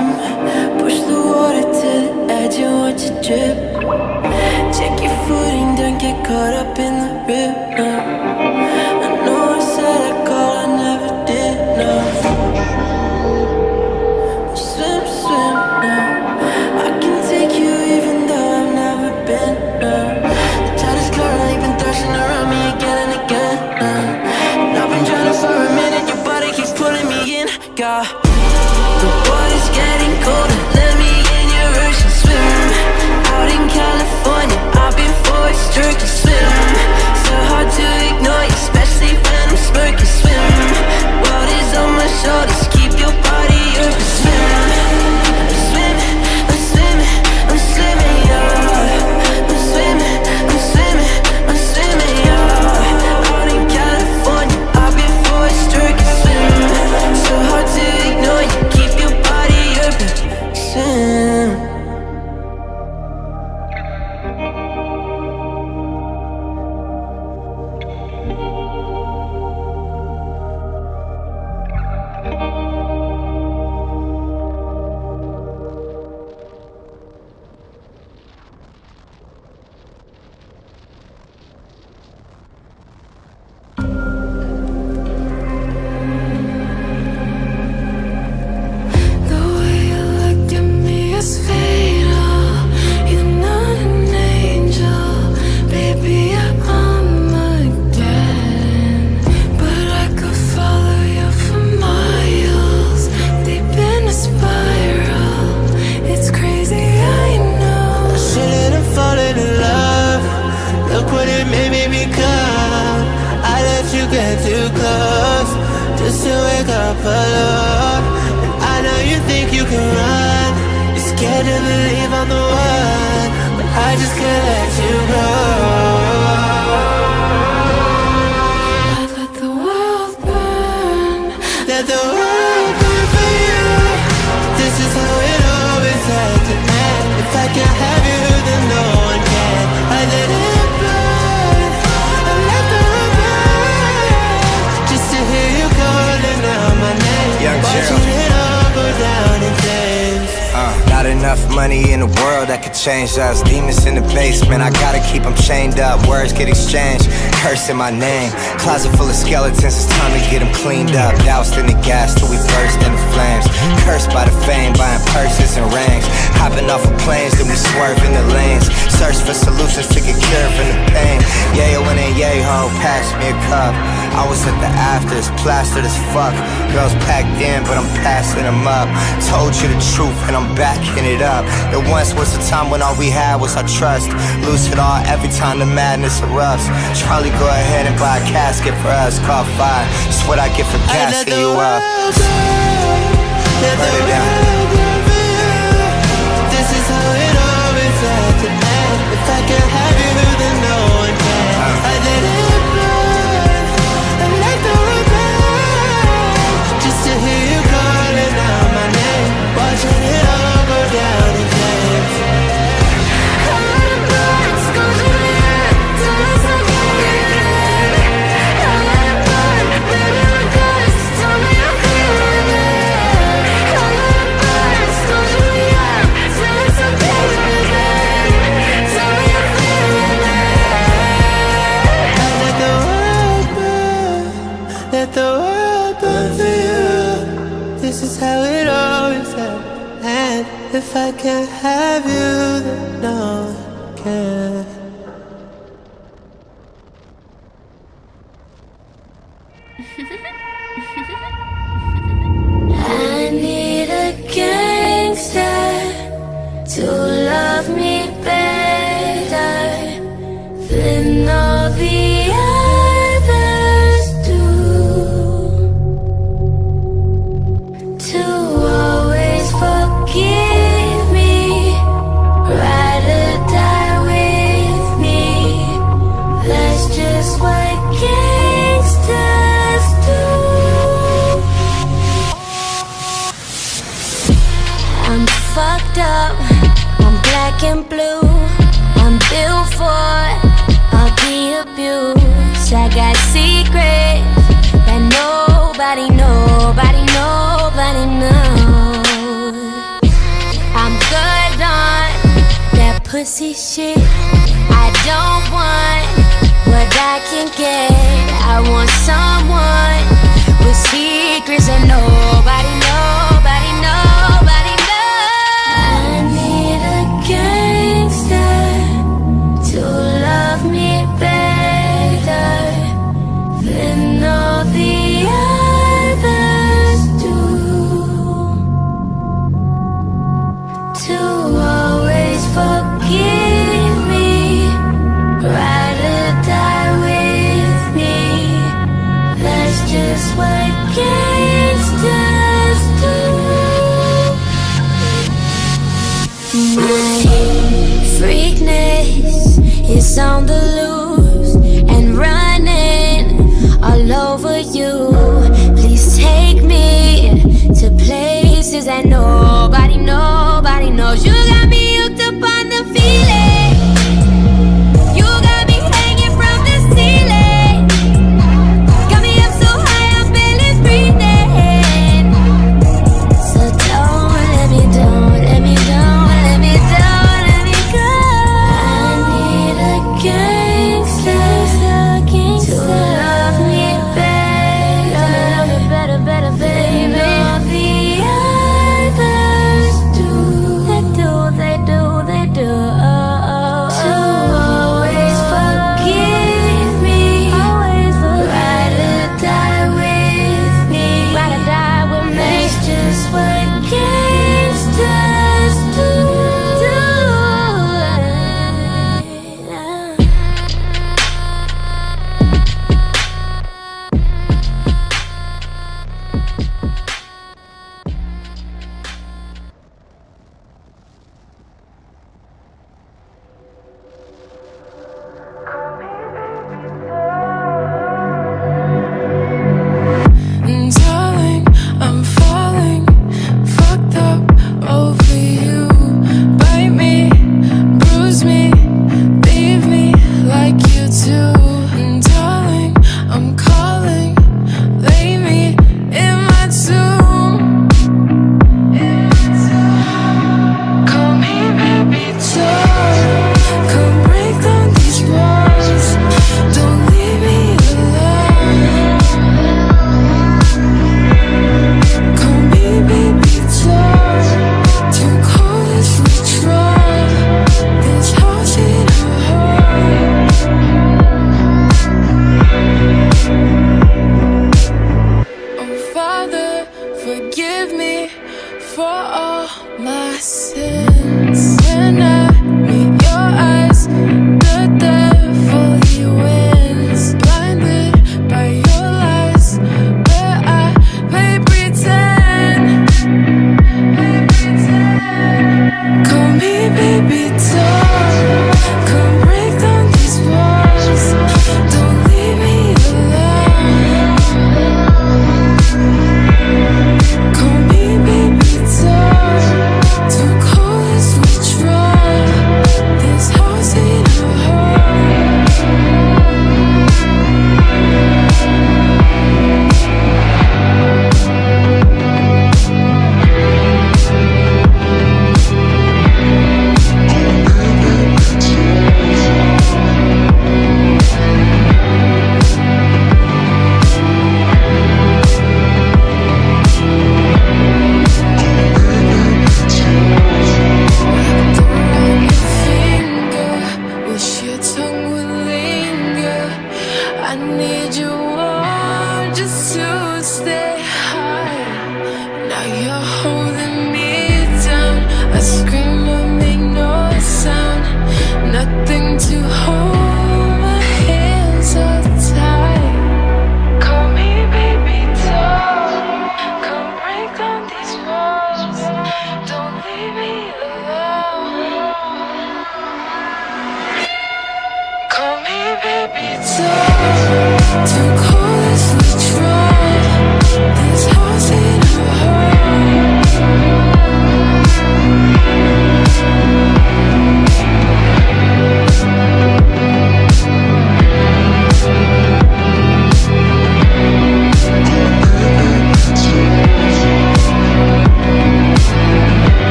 swim. Push the water to the edge and watch it drip. Check your footing, don't get caught up in the rhythm. I know I said I called, I never did, no. Swim, swim, no. I can take you even though I've never been, no. The tide is clear and you've been thrashing around me again and again, no. And I've been drowning for a minute, your body keeps pulling me in, God. The water's getting colder, let me in your ocean swim. Out in California, I've been forced to swim. So hard to ignore you, especially when I'm smirking. Swim, world is on my shoulders, keep your body open. Swim, I'm swimming, I'm swimming, I'm swimming, yeah. I'm swimming, I'm swimming, I'm swimming, yeah. Out in California, I've been forced to swim. So hard to ignore you, keep your body open. Swim. The way you looked at me is fatal. You're not an angel, baby, I'm again. But I could follow you for miles, deep in a spiral. It's crazy, I know. I shouldn't have fallen in love. Look what it made me become. I let you get too close, just to wake up alone. And I know you think you can run. You're scared to believe I'm the one, but I just can't let you go. I'd let the world burn. Let the world burn for you. This is how it always had to end. If I can't have you, then no one can. I let it burn. I let the world burn, just to hear you calling out my name. Young Watching Gerald. it all go down in flames. Not enough money in the world that could change us. Demons in the basement, I gotta keep them chained up. Words get exchanged, cursing my name. Closet full of skeletons, it's time to get them cleaned up. Doused in the gas till we burst into flames. Cursed by the fame, buying purses and rings. Hopping off of planes, then we swerve in the lanes. Search for solutions to get cured from the pain. Yayo in and yayo, pass me a cup. I was at the afters, plastered as fuck. Girls packed in, but I'm passing them up. Told you the truth, and I'm backing it up. There once was a time when all we had was our trust. Lose it all every time the madness erupts. Should probably go ahead and buy a casket for us. Call fire, it's what I get for gassing you up. Burn it down. This is how it always had to end. If I can't have you, then no one can. I let it burn, I let the world burn, just to hear you calling out my name. Watching it all go down in flames. Let the world burn for you. This is how it always had. And if I can't have you, then no one can. I need a gangster to love me better than all the others do. To always forgive me, ride or die with me. That's just what gangsters do. I'm fucked up, I'm black and blue. I'm built for all the abuse. I got secrets that nobody knows. pussy shit. I don't want what I can get. I want someone with secrets that nobody knows. I need a gangster to love me better than all the others do. To always forgive me, ride or die with me. That's just what gangsters do. My freakness is on the loose and running all over you. Please take me to places that nobody knows. You got me hooked up on the feeling. You got me hanging from the ceiling. Got me up so high I'm barely breathing. So don't let me down, let me down, let me down, let me go. I need a gangster to love me better, baby. All the others do. They do. To always forgive me, ride or die with me. That's just what gangsters do. Darling, I'm falling, fucked up over you. Bite me, bruise me, leave me like you do. Darling, I'm calling, lay me in my tomb. Call me baby, don't come break down these walls. Don't leave me alone. Call me baby, don't call this withdrawal. This house ain't a home. Oh Father, forgive me for all my sins. When I meet your eyes, the devil he wins. Blinded by your lies, where I play pretend. Call me baby, don't come break down these walls. Don't leave me alone. Call me baby, don't call this withdrawal. This house ain't a home. Wish your tongue would linger. I need you warm just to stay high. Now you're holding me down. I scream but make no sound. Nothing to hold, my hands are tied. Call me baby, don't come break down these walls. Don't leave me alone. Call me baby, don't